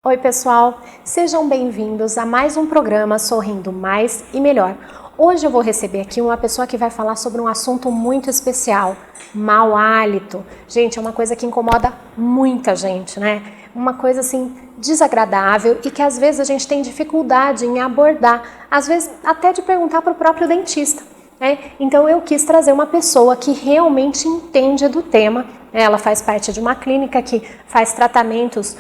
Oi pessoal, sejam bem-vindos a mais um programa Sorrindo Mais e Melhor. Hoje eu vou receber aqui uma pessoa que vai falar sobre um assunto muito especial, mau hálito. Gente, é uma coisa que incomoda muita gente, né? Uma coisa assim desagradável e que às vezes a gente tem dificuldade em abordar, às vezes até de perguntar para o próprio dentista. Então eu quis trazer uma pessoa que realmente entende do tema. Ela faz parte de uma clínica que faz tratamentos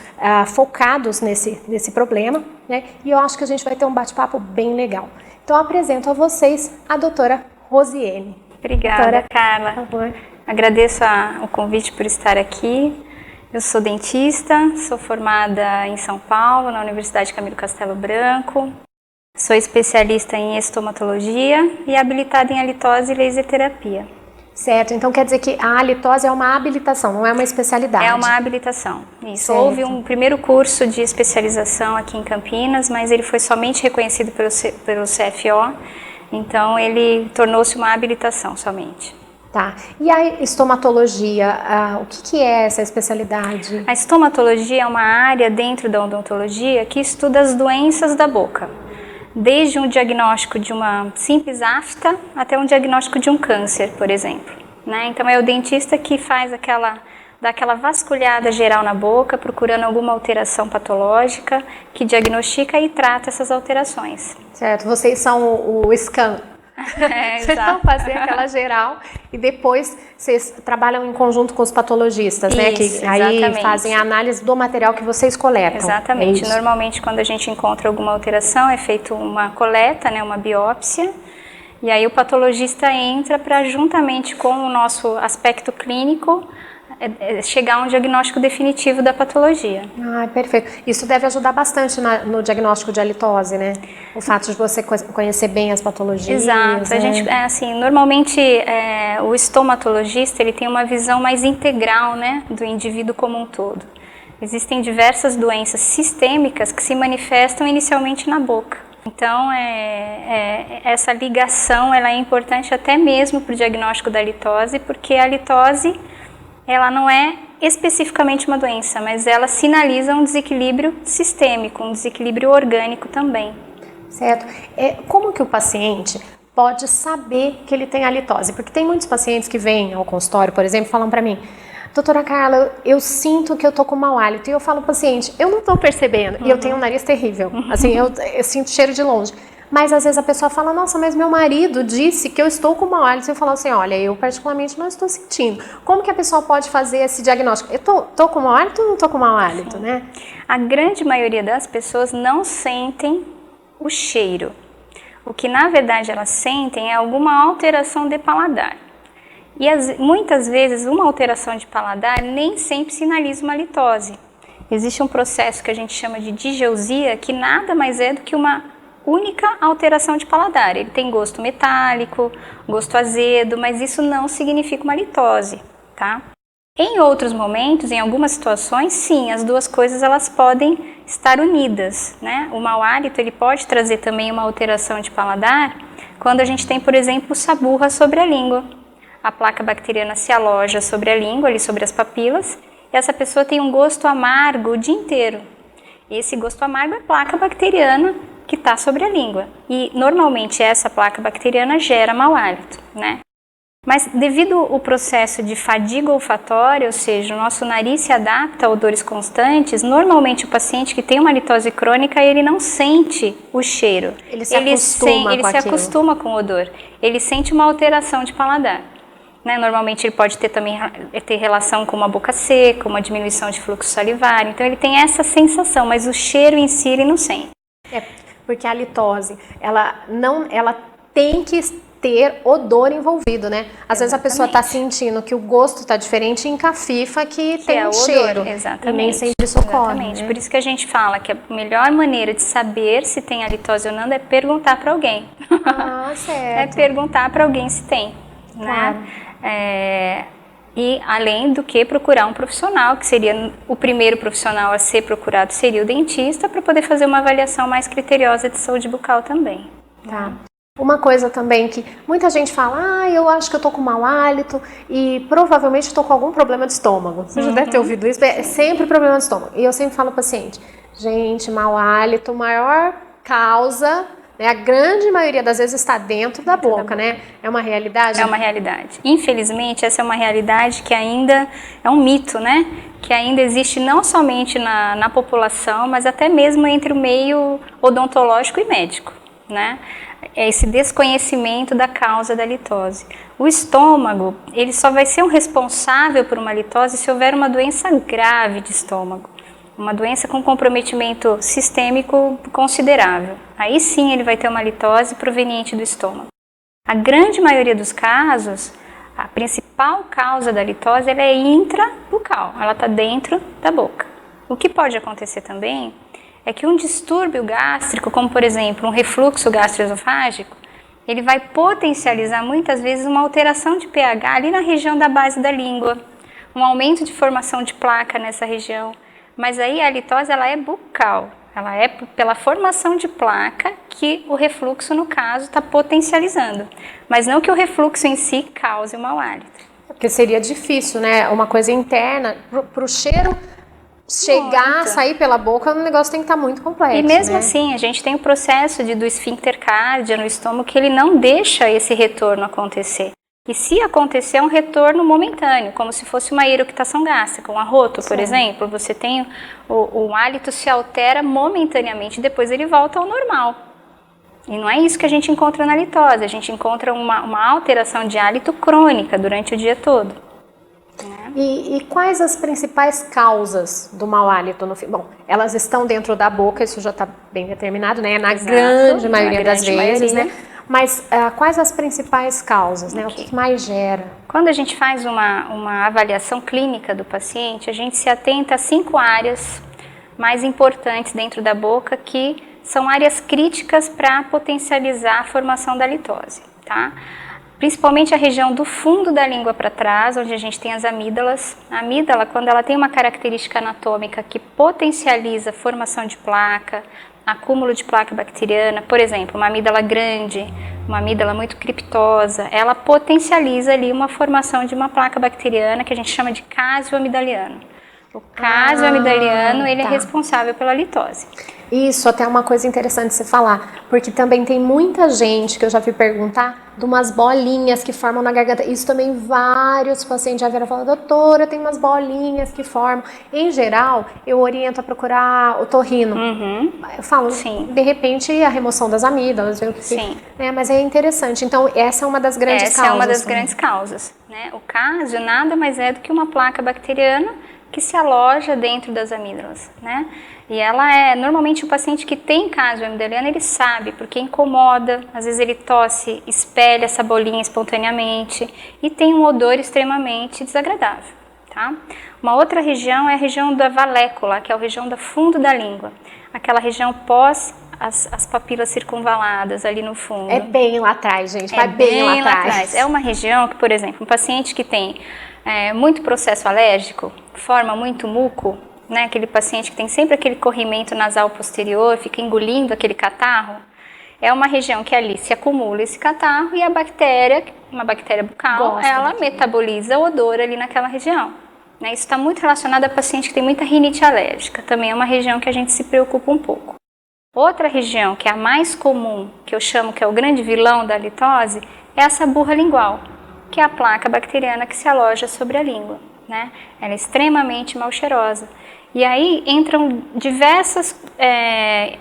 focados nesse problema, né? E eu acho que a gente vai ter um bate-papo bem legal. Então eu apresento a vocês a doutora Rosiene. Obrigada, doutora, Carla. por favor. Agradeço o convite por estar aqui. Eu sou dentista, sou formada em São Paulo, na Universidade Camilo Castelo Branco. Sou especialista em estomatologia e habilitada em halitose e laser terapia. Certo, então quer dizer que a halitose é uma habilitação, não é uma especialidade. É uma habilitação, isso. Certo. Houve um primeiro curso de especialização aqui em Campinas, mas ele foi somente reconhecido pelo CFO, então ele tornou-se uma habilitação somente. Tá, e a estomatologia, o que é essa especialidade? A estomatologia é uma área dentro da odontologia que estuda as doenças da boca. Desde um diagnóstico de uma simples afta até um diagnóstico de um câncer, por exemplo. Então é o dentista que dá aquela vasculhada geral na boca, procurando alguma alteração patológica, que diagnostica e trata essas alterações. Certo, vocês são o scan. Vocês vão fazer aquela geral e depois vocês trabalham em conjunto com os patologistas, isso, né? Que aí fazem a análise do material que vocês coletam. Exatamente. Normalmente, quando a gente encontra alguma alteração, é feita uma coleta, uma biópsia, e aí o patologista entra para, juntamente com o nosso aspecto clínico, chegar a um diagnóstico definitivo da patologia. Perfeito. Isso deve ajudar bastante no diagnóstico de halitose, né? O fato de você conhecer bem as patologias. Exato. Né? A gente, normalmente, o estomatologista ele tem uma visão mais integral, do indivíduo como um todo. Existem diversas doenças sistêmicas que se manifestam inicialmente na boca. Então, essa ligação ela é importante até mesmo para o diagnóstico da halitose, porque a halitose ela não é especificamente uma doença, mas ela sinaliza um desequilíbrio sistêmico, um desequilíbrio orgânico também. Certo. Como que o paciente pode saber que ele tem halitose? Porque tem muitos pacientes que vêm ao consultório, por exemplo, falam para mim: doutora Carla, eu sinto que eu tô com mau hálito. E eu falo ao paciente: eu não tô percebendo. E eu tenho um nariz terrível. Assim, eu sinto cheiro de longe. Mas às vezes a pessoa fala: nossa, mas meu marido disse que eu estou com mau hálito. E eu falo assim: olha, eu particularmente não estou sentindo. Como que a pessoa pode fazer esse diagnóstico? Eu tô com mau hálito ou não tô com mau hálito, né? A grande maioria das pessoas não sentem o cheiro. O que na verdade elas sentem é alguma alteração de paladar. E muitas vezes uma alteração de paladar nem sempre sinaliza uma halitose. Existe um processo que a gente chama de digeusia, que nada mais é do que uma única alteração de paladar. Ele tem gosto metálico, gosto azedo, mas isso não significa uma halitose, tá? Em outros momentos, em algumas situações, sim, as duas coisas elas podem estar unidas, né? O mau hálito ele pode trazer também uma alteração de paladar quando a gente tem, por exemplo, saburra sobre a língua. A placa bacteriana se aloja sobre a língua, ali sobre as papilas, e essa pessoa tem um gosto amargo o dia inteiro. E esse gosto amargo é placa bacteriana que está sobre a língua. E normalmente essa placa bacteriana gera mau hálito, né? Mas devido ao processo de fadiga olfatória, ou seja, o nosso nariz se adapta a odores constantes, normalmente o paciente que tem uma halitose crônica, ele não sente o cheiro. Ele se acostuma com o odor. Ele sente uma alteração de paladar. Normalmente ele pode ter relação com uma boca seca, uma diminuição de fluxo salivar. Então ele tem essa sensação, mas o cheiro em si ele não sente. Porque a halitose, ela tem que ter odor envolvido, né? Às vezes a pessoa está sentindo que o gosto está diferente e encafifa que tem um cheiro. Exatamente. E nem sempre isso ocorre. Né? Por isso que a gente fala que a melhor maneira de saber se tem halitose ou não é perguntar para alguém. Certo. É perguntar para alguém se tem. Claro. E além do que procurar um profissional, que seria o primeiro profissional a ser procurado seria o dentista, para poder fazer uma avaliação mais criteriosa de saúde bucal também. Tá. Uma coisa também que muita gente fala: eu acho que eu tô com mau hálito e provavelmente estou com algum problema de estômago. Você já deve ter ouvido isso, é sempre problema de estômago. E eu sempre falo ao paciente: Gente, mau hálito, maior causa, né? A grande maioria das vezes está dentro da boca, né? É uma realidade? É uma realidade. Infelizmente, essa é uma realidade que ainda é um mito, né? Que ainda existe não somente na população, mas até mesmo entre o meio odontológico e médico, né? É esse desconhecimento da causa da litose. O estômago, ele só vai ser um responsável por uma litose se houver uma doença grave de estômago. Uma doença com comprometimento sistêmico considerável. Aí sim ele vai ter uma litose proveniente do estômago. A grande maioria dos casos, a principal causa da litose ela é intrabucal, ela está dentro da boca. O que pode acontecer também é que um distúrbio gástrico, como por exemplo um refluxo gastroesofágico, ele vai potencializar muitas vezes uma alteração de pH ali na região da base da língua, um aumento de formação de placa nessa região. Mas aí a litose ela é bucal, ela é pela formação de placa que o refluxo, no caso, está potencializando. Mas não que o refluxo em si cause o mau hálito. Porque seria difícil, né? Uma coisa interna, para o cheiro chegar, sair pela boca, o negócio tem que estar muito complexo. E mesmo né? assim, a gente tem o processo do esfíncter cárdia no estômago que ele não deixa esse retorno acontecer. E se acontecer, é um retorno momentâneo, como se fosse uma eructação gástrica, um arroto, por exemplo. Você tem o hálito se altera momentaneamente, depois ele volta ao normal. E não é isso que a gente encontra na litose, a gente encontra uma alteração de hálito crônica durante o dia todo. E quais as principais causas do mau hálito? Bom, elas estão dentro da boca, isso já está bem determinado, né? Na grande maioria das vezes, né? Mas quais as principais causas, né? O que mais gera? Quando a gente faz uma avaliação clínica do paciente, a gente se atenta a 5 áreas mais importantes dentro da boca, que são áreas críticas para potencializar a formação da litose, tá? Principalmente a região do fundo da língua para trás, onde a gente tem as amígdalas. A amígdala, quando ela tem uma característica anatômica que potencializa a formação de placa, acúmulo de placa bacteriana, por exemplo, uma amígdala grande, uma amígdala muito criptosa, ela potencializa ali uma formação de uma placa bacteriana que a gente chama de cásio amidaliano. O cásio amidaliano, ele é responsável pela litose. Isso, até uma coisa interessante você falar, porque também tem muita gente que eu já vi perguntar de umas bolinhas que formam na garganta. Isso também vários pacientes já vieram falar, doutora, tem umas bolinhas que formam. Em geral, eu oriento a procurar otorrino. Eu falo, de repente, a remoção das amígdalas. Sim. Mas é interessante. Então, essa é uma das grandes causas. Essa é uma das grandes causas, né? O cásio nada mais é do que uma placa bacteriana que se aloja dentro das amígdalas, né? E ela é, normalmente o paciente que tem cásio amidaliano, ele sabe, porque incomoda, às vezes ele tosse, espelha essa bolinha espontaneamente e tem um odor extremamente desagradável, tá? Uma outra região é a região da valécula, que é a região do fundo da língua, aquela região pós as papilas circunvaladas ali no fundo. É bem lá atrás, gente, vai bem lá atrás. É uma região que, por exemplo, um paciente que tem muito processo alérgico, forma muito muco, né? Aquele paciente que tem sempre aquele corrimento nasal posterior, fica engolindo aquele catarro, é uma região que ali se acumula esse catarro e a bactéria, uma bactéria bucal, ela metaboliza o odor ali naquela região. Né? Isso está muito relacionado a paciente que tem muita rinite alérgica, também é uma região que a gente se preocupa um pouco. Outra região, que é a mais comum, que eu chamo que é o grande vilão da litose, é essa burra lingual, que é a placa bacteriana que se aloja sobre a língua, né? Ela é extremamente mal cheirosa. E aí entram diversas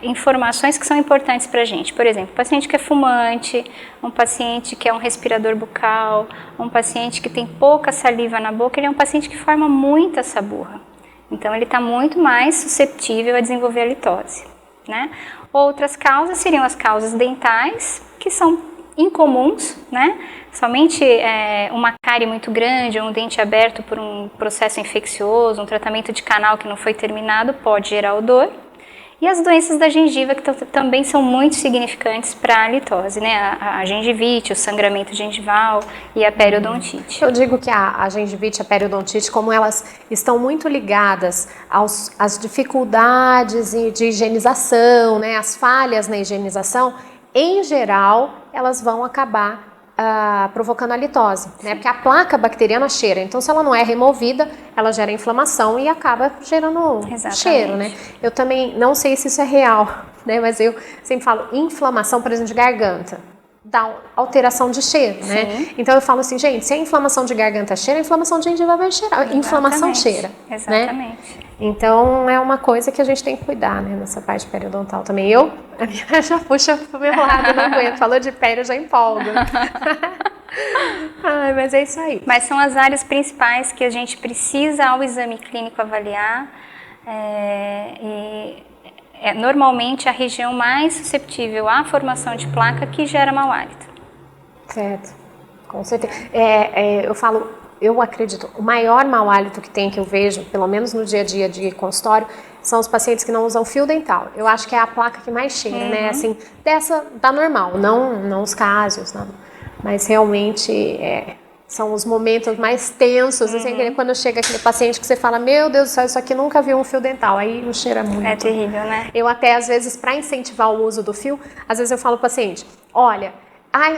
informações que são importantes para a gente. Por exemplo, um paciente que é fumante, um paciente que é um respirador bucal, um paciente que tem pouca saliva na boca, ele é um paciente que forma muita essa burra. Então ele está muito mais susceptível a desenvolver a litose, né? Outras causas seriam as causas dentais, que são incomuns, né? Somente uma cárie muito grande ou um dente aberto por um processo infeccioso, um tratamento de canal que não foi terminado pode gerar odor. E as doenças da gengiva, que também são muito significantes para a litose, né? A gengivite, o sangramento gengival e a periodontite. Eu digo que a gengivite e a periodontite, como elas estão muito ligadas às dificuldades de higienização, né? As falhas na higienização, em geral, elas vão acabar provocando a litose, né? Porque a placa bacteriana cheira, então se ela não é removida, ela gera inflamação e acaba gerando cheiro, né? Eu também não sei se isso é real, né? Mas eu sempre falo inflamação, por exemplo, de garganta, dá alteração de cheiro, né? Então eu falo assim, gente, se a inflamação de garganta cheira, a inflamação de gengiva vai cheirar, exatamente. Inflamação cheira, exatamente. Né? Então é uma coisa que a gente tem que cuidar, né? Nessa parte periodontal também. A minha já puxa pro meu lado, não aguento. Falou de pele, eu já empolgo. Ai, mas é isso aí. Mas são as áreas principais que a gente precisa ao exame clínico avaliar. Normalmente a região mais susceptível à formação de placa que gera mau hálito. Certo, com certeza. Eu acredito, o maior mau hálito que eu vejo, pelo menos no dia a dia de consultório, são os pacientes que não usam fio dental. Eu acho que é a placa que mais cheira, né? Assim, dessa da normal, não os casos, não. Mas realmente são os momentos mais tensos, assim, quando chega aquele paciente que você fala, meu Deus do céu, isso aqui nunca viu um fio dental, aí o cheiro é muito. É terrível, né? Eu até, às vezes, para incentivar o uso do fio, às vezes eu falo pro paciente, olha,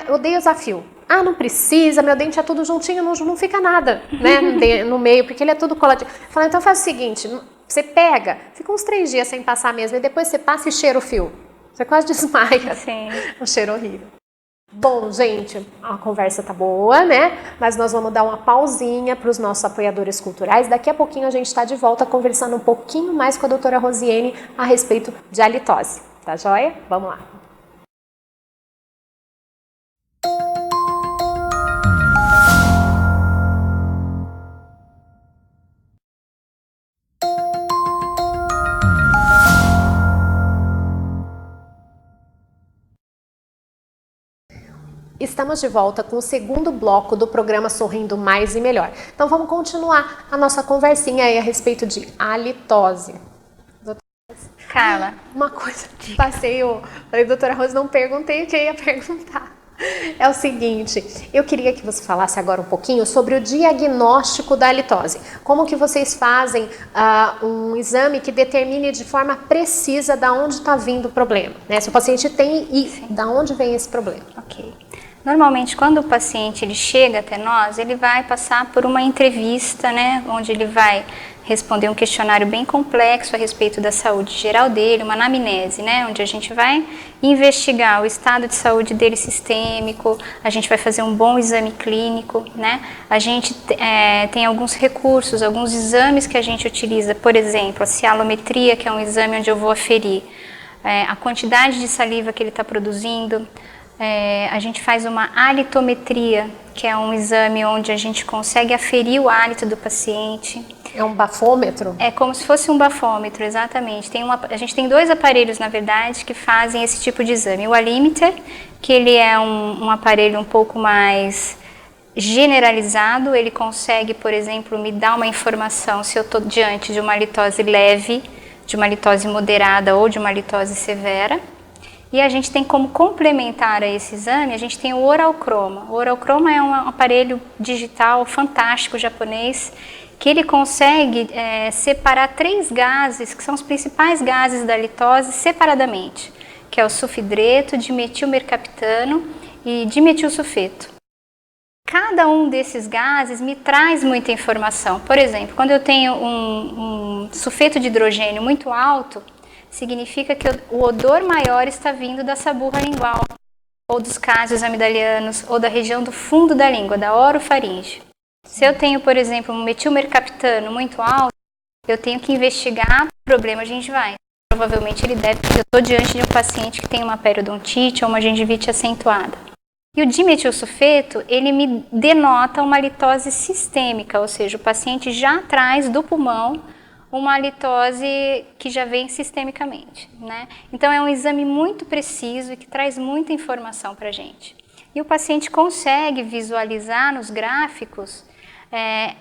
eu odeio usar fio. Não precisa, meu dente é tudo juntinho, não fica nada, né, no meio, porque ele é tudo coladinho. Eu falo, então faz o seguinte, você pega, fica uns 3 dias sem passar mesmo, e depois você passa e cheira o fio. Você quase desmaia. Sim. Um cheiro horrível. Bom, gente, a conversa tá boa, né? Mas nós vamos dar uma pausinha para os nossos apoiadores culturais. Daqui a pouquinho a gente está de volta conversando um pouquinho mais com a doutora Rosiane a respeito de halitose. Tá joia? Vamos lá. Estamos de volta com o segundo bloco do programa Sorrindo Mais e Melhor. Então vamos continuar a nossa conversinha aí a respeito de halitose. Carla, uma coisa que falei, doutora Rose, não perguntei o que eu ia perguntar. É o seguinte, eu queria que você falasse agora um pouquinho sobre o diagnóstico da halitose. Como que vocês fazem um exame que determine de forma precisa de onde está vindo o problema, né? Se o paciente tem e de onde vem esse problema. Ok. Normalmente, quando o paciente ele chega até nós, ele vai passar por uma entrevista, né, onde ele vai responder um questionário bem complexo a respeito da saúde geral dele, uma anamnese, né, onde a gente vai investigar o estado de saúde dele sistêmico, a gente vai fazer um bom exame clínico, né, a gente tem alguns recursos, alguns exames que a gente utiliza, por exemplo, a cialometria, que é um exame onde eu vou aferir a quantidade de saliva que ele está produzindo. A gente faz uma halitometria, que é um exame onde a gente consegue aferir o hálito do paciente. É um bafômetro? É como se fosse um bafômetro, exatamente. A gente tem 2 aparelhos, na verdade, que fazem esse tipo de exame. O Alimeter, que ele é um aparelho um pouco mais generalizado, ele consegue, por exemplo, me dar uma informação se eu estou diante de uma halitose leve, de uma halitose moderada ou de uma halitose severa. E a gente tem como complementar a esse exame, a gente tem o Oralchroma. O Oralchroma é um aparelho digital fantástico japonês, que ele consegue separar 3 gases, que são os principais gases da halitose, separadamente, que é o sulfidreto, dimetilmercaptano e dimetilsulfeto. Cada um desses gases me traz muita informação. Por exemplo, quando eu tenho um sulfeto de hidrogênio muito alto, significa que o odor maior está vindo da saburra lingual, ou dos cásios amidalianos, ou da região do fundo da língua, da orofaringe. Se eu tenho, por exemplo, um metilmercaptano muito alto, eu tenho que investigar problemas gengivais. Provavelmente eu estou diante de um paciente que tem uma periodontite ou uma gengivite acentuada. E o dimetilsulfeto, ele me denota uma halitose sistêmica, ou seja, o paciente já traz do pulmão uma halitose que já vem sistemicamente, né? Então é um exame muito preciso e que traz muita informação para a gente. E o paciente consegue visualizar nos gráficos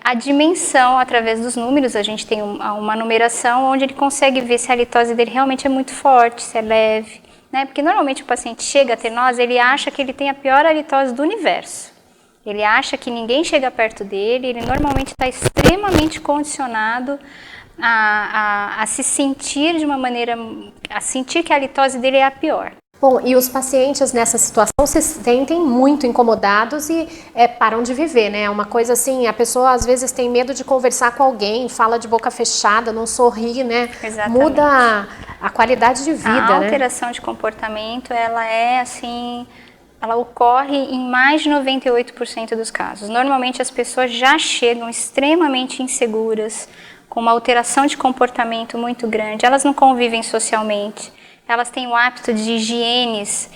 a dimensão através dos números. A gente tem uma numeração onde ele consegue ver se a halitose dele realmente é muito forte, se é leve, né? Porque normalmente o paciente chega até nós, ele acha que ele tem a pior halitose do universo. Ele acha que ninguém chega perto dele, ele normalmente está extremamente condicionado a se sentir de uma maneira, a sentir que a halitose dele é a pior. Bom, e os pacientes nessa situação se sentem muito incomodados e param de viver, né? É uma coisa assim, a pessoa às vezes tem medo de conversar com alguém, fala de boca fechada, não sorri, né? Exatamente. Muda a qualidade de vida, A né? alteração de comportamento, ela é assim, ela ocorre em mais de 98% dos casos. Normalmente as pessoas já chegam extremamente inseguras, com uma alteração de comportamento muito grande, elas não convivem socialmente, elas têm o hábito de higienes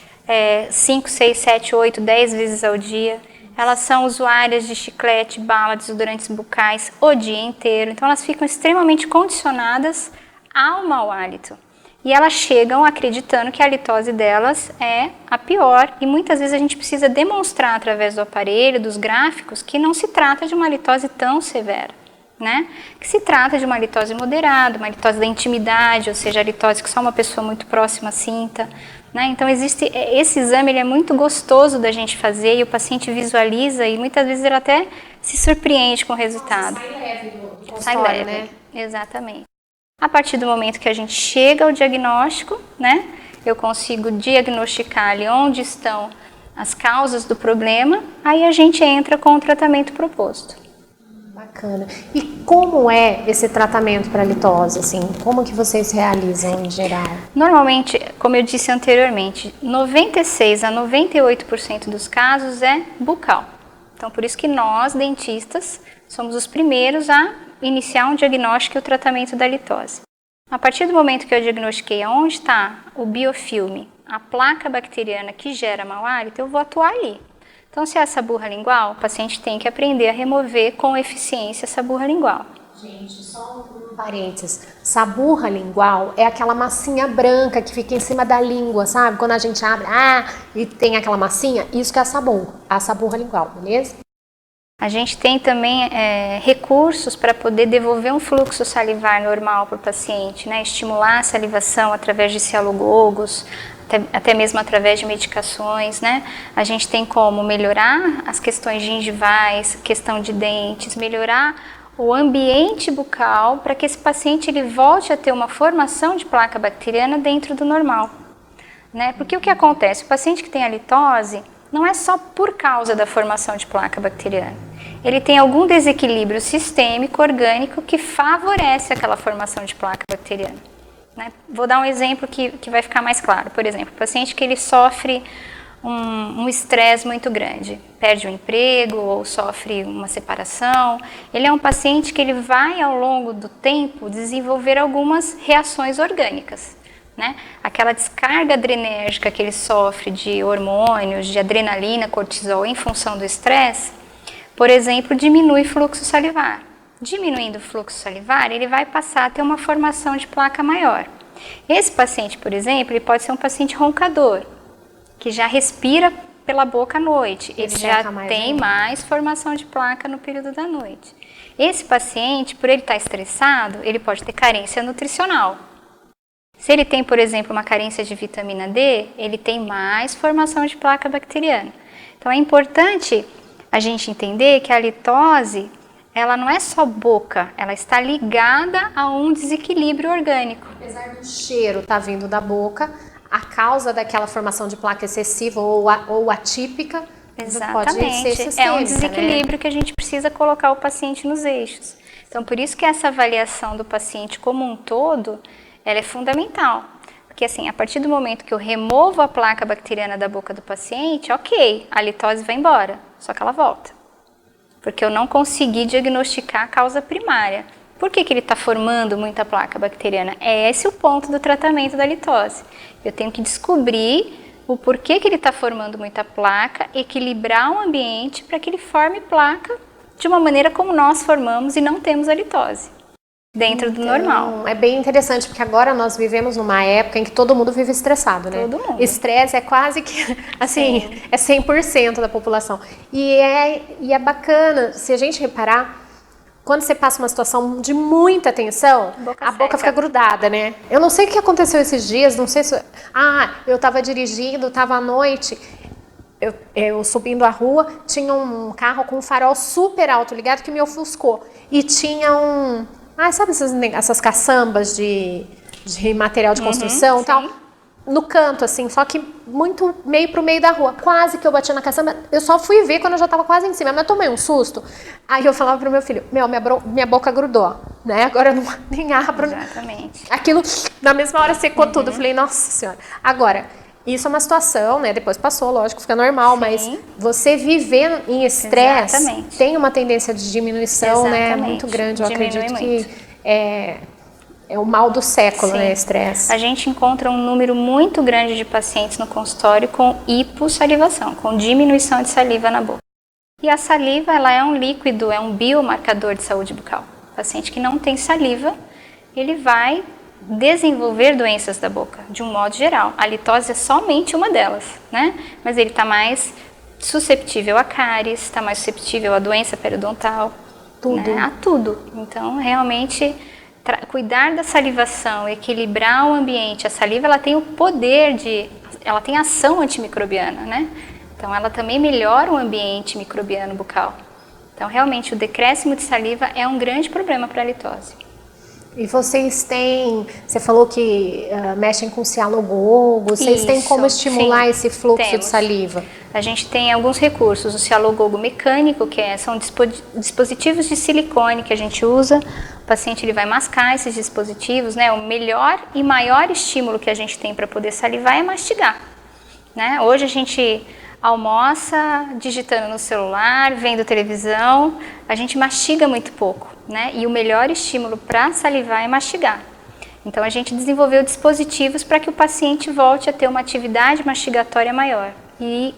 5, 6, 7, 8, 10 vezes ao dia, elas são usuárias de chiclete, bala, desodorantes bucais o dia inteiro, então elas ficam extremamente condicionadas ao mau hálito. E elas chegam acreditando que a halitose delas é a pior e muitas vezes a gente precisa demonstrar através do aparelho, dos gráficos, que não se trata de uma halitose tão severa, né? Que se trata de uma halitose moderada, uma halitose da intimidade, ou seja, a halitose que só uma pessoa muito próxima sinta, né? Então esse exame ele é muito gostoso da gente fazer e o paciente visualiza e muitas vezes ele até se surpreende com o resultado. Sai leve do Sai leve, né? Exatamente. A partir do momento que a gente chega ao diagnóstico, né, eu consigo diagnosticar ali onde estão as causas do problema, aí a gente entra com o tratamento proposto. Bacana. E como é esse tratamento para litose, assim? Como que vocês realizam em geral? Normalmente, como eu disse anteriormente, 96 a 98% dos casos é bucal. Então, por isso que nós, dentistas, somos os primeiros a iniciar um diagnóstico e o tratamento da litose. A partir do momento que eu diagnostiquei onde está o biofilme, a placa bacteriana que gera mau hálito, eu vou atuar ali. Então, se é essa burra lingual, o paciente tem que aprender a remover com eficiência essa burra lingual. Gente, só um parênteses. Essa burra lingual é aquela massinha branca que fica em cima da língua, sabe? Quando a gente abre, e tem aquela massinha, isso que é essa burra lingual, beleza? A gente tem também recursos para poder devolver um fluxo salivar normal para o paciente, né? Estimular a salivação através de cialogogos, até mesmo através de medicações, né? A gente tem como melhorar as questões gengivais, questão de dentes, melhorar o ambiente bucal para que esse paciente ele volte a ter uma formação de placa bacteriana dentro do normal, né? Porque o que acontece? O paciente que tem halitose não é só por causa da formação de placa bacteriana. Ele tem algum desequilíbrio sistêmico, orgânico, que favorece aquela formação de placa bacteriana, né? Vou dar um exemplo que vai ficar mais claro. Por exemplo, o paciente que ele sofre um estresse muito grande, perde o emprego ou sofre uma separação, ele é um paciente que ele vai ao longo do tempo desenvolver algumas reações orgânicas, né? Aquela descarga adrenérgica que ele sofre de hormônios, de adrenalina, cortisol em função do estresse, por exemplo, diminui o fluxo salivar. Diminuindo o fluxo salivar, ele vai passar a ter uma formação de placa maior. Esse paciente, por exemplo, ele pode ser um paciente roncador, que já respira pela boca à noite, ele já tem mais formação de placa no período da noite. Esse paciente, por ele estar estressado, ele pode ter carência nutricional. Se ele tem, por exemplo, uma carência de vitamina D, ele tem mais formação de placa bacteriana. Então é importante a gente entender que a halitose, ela não é só boca, ela está ligada a um desequilíbrio orgânico. Apesar do cheiro estar vindo da boca, a causa daquela formação de placa excessiva ou atípica pode ser sistêmica, é um desequilíbrio, né? Que a gente precisa colocar o paciente nos eixos. Então, por isso que essa avaliação do paciente como um todo, ela é fundamental. Porque assim, a partir do momento que eu removo a placa bacteriana da boca do paciente, ok, a halitose vai embora, só que ela volta. Porque eu não consegui diagnosticar a causa primária. Por que ele está formando muita placa bacteriana? É esse o ponto do tratamento da halitose. Eu tenho que descobrir o porquê que ele está formando muita placa, equilibrar o ambiente para que ele forme placa de uma maneira como nós formamos e não temos halitose dentro do normal. É bem interessante, porque agora nós vivemos numa época em que todo mundo vive estressado, né? Todo mundo. Estresse é quase que, assim, sim, é 100% da população. E é bacana, se a gente reparar, quando você passa uma situação de muita tensão, a boca fica grudada, né? Eu não sei o que aconteceu esses dias, não sei se... eu estava dirigindo, estava à noite, eu subindo a rua, tinha um carro com um farol super alto ligado que me ofuscou. E tinha sabe essas caçambas de material de construção e tal? no canto, assim, só que muito meio pro meio da rua. Quase que eu bati na caçamba. Eu só fui ver quando eu já tava quase em cima, mas eu tomei um susto. Aí eu falava pro meu filho, minha boca grudou, né? Agora eu não nem abro. Exatamente. Aquilo, na mesma hora secou tudo. Eu falei, nossa senhora. Agora, isso é uma situação, né? Depois passou, lógico, fica normal, Sim. mas você viver em estresse tem uma tendência de diminuição, né? Muito grande. Eu acredito que é o mal do século, né? Estresse. A gente encontra um número muito grande de pacientes no consultório com hipossalivação, com diminuição de saliva na boca. E a saliva, ela é um líquido, é um biomarcador de saúde bucal. O paciente que não tem saliva, ele vai desenvolver doenças da boca, de um modo geral. A litose é somente uma delas, né? Mas ele está mais susceptível a cáries, está mais susceptível à doença periodontal, tudo. Né? A tudo. Então, realmente, cuidar da salivação, equilibrar o ambiente. A saliva, ela tem o poder ela tem ação antimicrobiana, né? Então, ela também melhora o ambiente microbiano bucal. Então, realmente, o decréscimo de saliva é um grande problema para a litose. E vocês têm, você falou que mexem com cialogogo, vocês têm como estimular esse fluxo de saliva? A gente tem alguns recursos, o cialogogo mecânico, que são dispositivos de silicone que a gente usa. O paciente ele vai mascar esses dispositivos, né? O melhor e maior estímulo que a gente tem para poder salivar é mastigar, né? Hoje a gente almoça digitando no celular, vendo televisão, a gente mastiga muito pouco, né? E o melhor estímulo para salivar é mastigar. Então a gente desenvolveu dispositivos para que o paciente volte a ter uma atividade mastigatória maior e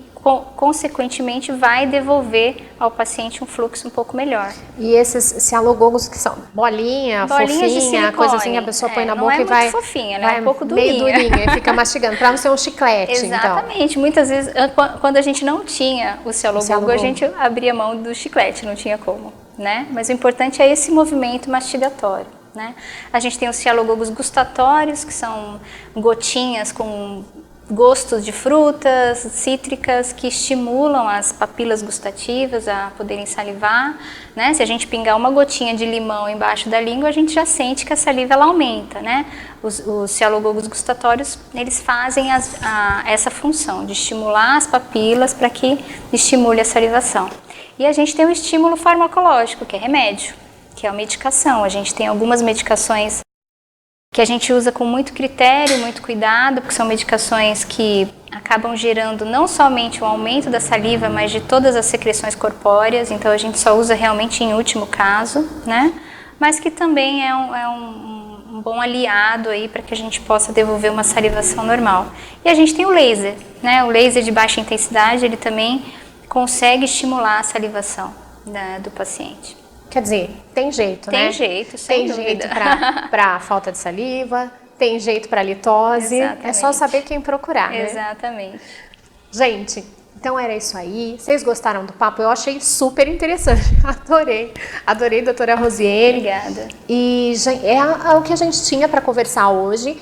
consequentemente vai devolver ao paciente um fluxo um pouco melhor. E esses cialogogos que são bolinha, fofinha, coisa assim que a pessoa põe na boca e vai... Não é muito fofinha, né? É um pouco meio durinha e fica mastigando, para não ser um chiclete. Exatamente. Então. Muitas vezes, quando a gente não tinha o cialogogo, a gente abria mão do chiclete, não tinha como, né? Mas o importante é esse movimento mastigatório, né? A gente tem os cialogogos gustatórios, que são gotinhas com gostos de frutas cítricas que estimulam as papilas gustativas a poderem salivar, né? Se a gente pingar uma gotinha de limão embaixo da língua, a gente já sente que a saliva ela aumenta, né? Os cialogogos gustatórios, eles fazem essa função de estimular as papilas para que estimule a salivação. E a gente tem um estímulo farmacológico, que é remédio, que é a medicação. A gente tem algumas medicações que a gente usa com muito critério, muito cuidado, porque são medicações que acabam gerando não somente o aumento da saliva, mas de todas as secreções corpóreas, então a gente só usa realmente em último caso, né? Mas que também é um bom aliado aí para que a gente possa devolver uma salivação normal. E a gente tem o laser, né? O laser de baixa intensidade, ele também consegue estimular a salivação do paciente. Quer dizer, tem jeito, né? Tem jeito, sem dúvida. Tem jeito para falta de saliva, tem jeito para litose. Exatamente. É só saber quem procurar, né? Exatamente. Gente, então era isso aí. Vocês gostaram do papo? Eu achei super interessante. Adorei, doutora Rosiane. Obrigada. E é o que a gente tinha para conversar hoje.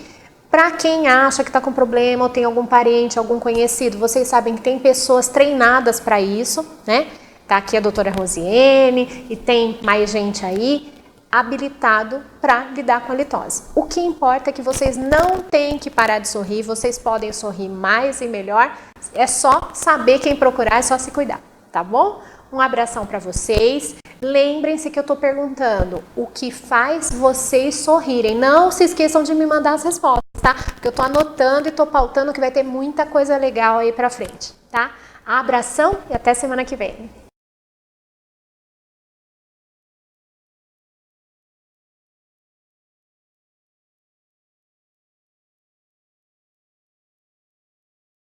Para quem acha que está com problema ou tem algum parente, algum conhecido, vocês sabem que tem pessoas treinadas para isso, né? Tá aqui a doutora Rosiane e tem mais gente aí habilitado para lidar com a litose. O que importa é que vocês não têm que parar de sorrir, vocês podem sorrir mais e melhor. É só saber quem procurar, é só se cuidar, tá bom? Um abração para vocês. Lembrem-se que eu tô perguntando o que faz vocês sorrirem. Não se esqueçam de me mandar as respostas, tá? Porque eu tô anotando e tô pautando que vai ter muita coisa legal aí pra frente, tá? Abração e até semana que vem.